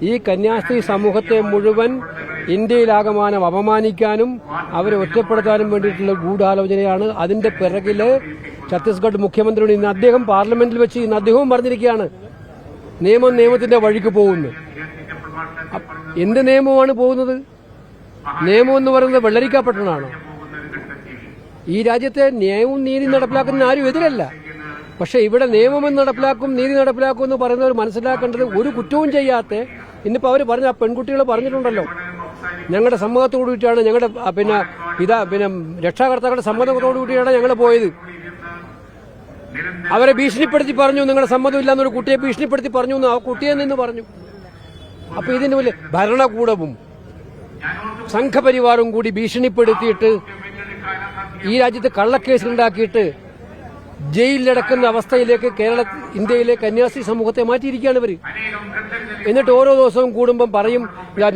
ഈ കന്യാസ്ത്രീ സമൂഹത്തെ മുഴുവൻ ഇന്ത്യയിലാകമാനം അപമാനിക്കാനും അവരെ ഒറ്റപ്പെടുത്താനും വേണ്ടിയിട്ടുള്ള ഗൂഢാലോചനയാണ്. അതിന്റെ പിറകില് ഛത്തീസ്ഗഡ് മുഖ്യമന്ത്രിയോട് ഇന്ന് അദ്ദേഹം പാർലമെന്റിൽ വെച്ച് ഇന്ന് അദ്ദേഹവും പറഞ്ഞിരിക്കുകയാണ്, നിയമത്തിന്റെ വഴിക്ക് പോകുന്നു. എന്ത് നിയമമാണ് പോകുന്നത്? നിയമം എന്ന് പറയുന്നത് വെള്ളരിക്കാപ്പട്ടണമാണോ? ഈ രാജ്യത്തെ ന്യായവും നീതി നടപ്പിലാക്കുന്ന ആരും എതിരല്ല. പക്ഷെ ഇവിടെ നിയമം നടപ്പിലാക്കും, നീതി നടപ്പിലാക്കും എന്ന് പറയുന്നവർ മനസ്സിലാക്കേണ്ടത് ഒരു കുറ്റവും ചെയ്യാത്ത, ഇന്നിപ്പോ അവർ പറഞ്ഞ ആ പെൺകുട്ടികൾ പറഞ്ഞിട്ടുണ്ടല്ലോ, ഞങ്ങളുടെ സമ്മതത്തോടു കൂടിയിട്ടാണ്, ഞങ്ങളുടെ പിന്നെ രക്ഷാകർത്താക്കളുടെ സമ്മതത്തോടു കൂടിയാണ് ഞങ്ങൾ പോയത്. അവരെ ഭീഷണിപ്പെടുത്തി പറഞ്ഞു, നിങ്ങളുടെ സമ്മതമില്ലാന്നൊരു കുട്ടിയെ ഭീഷണിപ്പെടുത്തി പറഞ്ഞു എന്ന് ആ കുട്ടിയെ നിന്ന് പറഞ്ഞു. അപ്പൊ ഇതിന് വലിയ ഭരണകൂടവും സംഘപരിവാറും കൂടി ഭീഷണിപ്പെടുത്തിയിട്ട് ഈ രാജ്യത്ത് കള്ളക്കേസുണ്ടാക്കിയിട്ട് ജയിലിലടക്കുന്ന അവസ്ഥയിലേക്ക് ഇന്ത്യയിലെ കന്യാസ്ത്രീ സമൂഹത്തെ മാറ്റിയിരിക്കുകയാണ് ഇവര്. എന്നിട്ട് ഓരോ ദിവസവും കൂടുമ്പം പറയും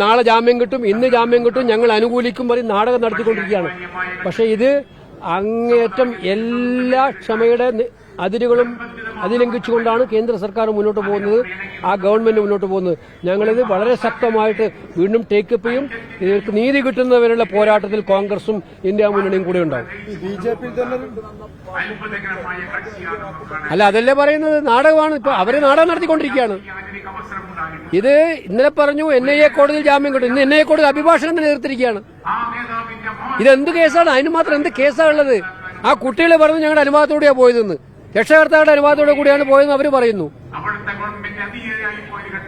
നാളെ ജാമ്യം കിട്ടും, ഇന്ന് ജാമ്യം കിട്ടും, ഞങ്ങൾ അനുകൂലിക്കും പറയും നാടകം നടത്തിക്കൊണ്ടിരിക്കുകയാണ്. പക്ഷെ ഇത് അങ്ങേയറ്റം എല്ലാ ക്ഷമയുടെ അതിരുകളും അതിലംഘിച്ചുകൊണ്ടാണ് കേന്ദ്ര സർക്കാർ മുന്നോട്ട് പോകുന്നത്, ആ ഗവൺമെന്റ് മുന്നോട്ട് പോകുന്നത്. ഞങ്ങളിത് വളരെ ശക്തമായിട്ട് വീണ്ടും ടേക്കപ്പ് ചെയ്യും. ഇതിற்கு നീതി കിട്ടുന്നവരുള്ള പോരാട്ടത്തിൽ കോൺഗ്രസും ഇന്ത്യ മുന്നണിയും കൂടെ ഉണ്ടാവും. അല്ല, അതല്ലേ പറയുന്നത്, നാടകമാണ്. ഇപ്പൊ അവര് നാടകം നടത്തിക്കൊണ്ടിരിക്കുകയാണ്. ഇത് ഇന്നലെ പറഞ്ഞു NIA കോടതിയിൽ ജാമ്യം കിട്ടും, ഇന്ന് NIA കോടതി അഭിഭാഷകനെ എതിർത്തിരിക്കുകയാണ്. ഇതെന്ത് കേസാണ്? അതിന് മാത്രം എന്ത് കേസാണ് ഉള്ളത്? ആ കുട്ടികൾ പറഞ്ഞു ഞങ്ങളുടെ അനുവാദത്തോടെയാണ് പോയതെന്ന്, രക്ഷകർത്താക്കളുടെ അനുവാദത്തോടെ കൂടിയാണ് പോയതെന്ന് അവർ പറയുന്നു.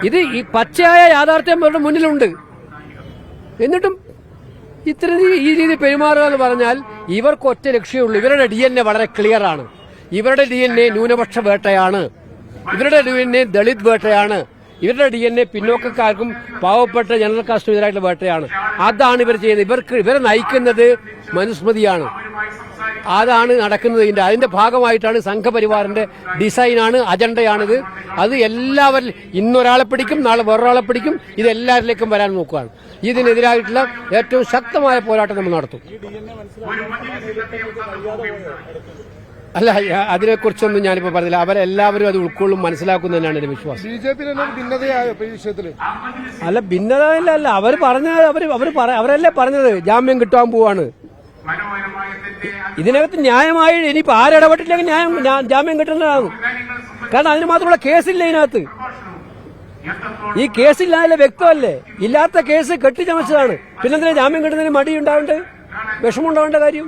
ഇത് ഈ പച്ചയായ യാഥാർത്ഥ്യം അവരുടെ മുന്നിലുണ്ട്. എന്നിട്ടും ഇത്ര ഈ രീതി പെരുമാറുക എന്ന് പറഞ്ഞാൽ ഇവർക്ക് ഒറ്റ ലക്ഷ്യമുള്ളൂ. ഇവരുടെ DNA വളരെ ക്ലിയർ ആണ്. ഇവരുടെ DNA ന്യൂനപക്ഷ വേട്ടയാണ്, ഇവരുടെ DNA ദളിത് വേട്ടയാണ്, ഇവരുടെ DNA പിന്നോക്കക്കാർക്കും പാവപ്പെട്ട ജനറൽ കാസ്റ്റിനും എതിരായിട്ടുള്ള വേട്ടയാണ്. അതാണ് ഇവർ ചെയ്യുന്നത്. ഇവരെ നയിക്കുന്നത് മനുസ്മൃതിയാണ്. അതാണ് നടക്കുന്നത്. അതിന്റെ ഭാഗമായിട്ടാണ് സംഘപരിവാറിന്റെ ഡിസൈനാണ്, അജണ്ടയാണിത്. അത് എല്ലാവരും ഇന്നൊരാളെ പിടിക്കും, നാളെ വേറൊരാളെ പിടിക്കും, ഇത് എല്ലാവരിലേക്കും വരാൻ നോക്കുകയാണ്. ഇതിനെതിരായിട്ടുള്ള ഏറ്റവും ശക്തമായ പോരാട്ടം നമ്മൾ നടത്തും. അല്ല, അതിനെക്കുറിച്ചൊന്നും ഞാനിപ്പോ പറഞ്ഞില്ല. അവരെല്ലാവരും അത് ഉൾക്കൊള്ളും, മനസ്സിലാക്കും തന്നെയാണ് എന്റെ വിശ്വാസം. അല്ല, ഭിന്നതയില്ല. അല്ല, അവർ അവരല്ലേ പറഞ്ഞത് ജാമ്യം കിട്ടാൻ പോവാണ്. ഇതിനകത്ത് ന്യായമായി ഇനിയിപ്പോ ആരിടപെട്ടില്ലെങ്കിൽ ജാമ്യം കിട്ടുന്നതാണ്. കാരണം അതിന് മാത്രമുള്ള കേസില്ല ഇതിനകത്ത്. ഈ കേസില്ലാതെ വ്യക്തമല്ലേ, ഇല്ലാത്ത കേസ് കെട്ടിച്ചമച്ചതാണ്. പിന്നെന്തിനാ ജാമ്യം കിട്ടുന്നതിന് മടി ഉണ്ടാവേണ്ടത്, വിഷമമുണ്ടാവേണ്ട കാര്യം?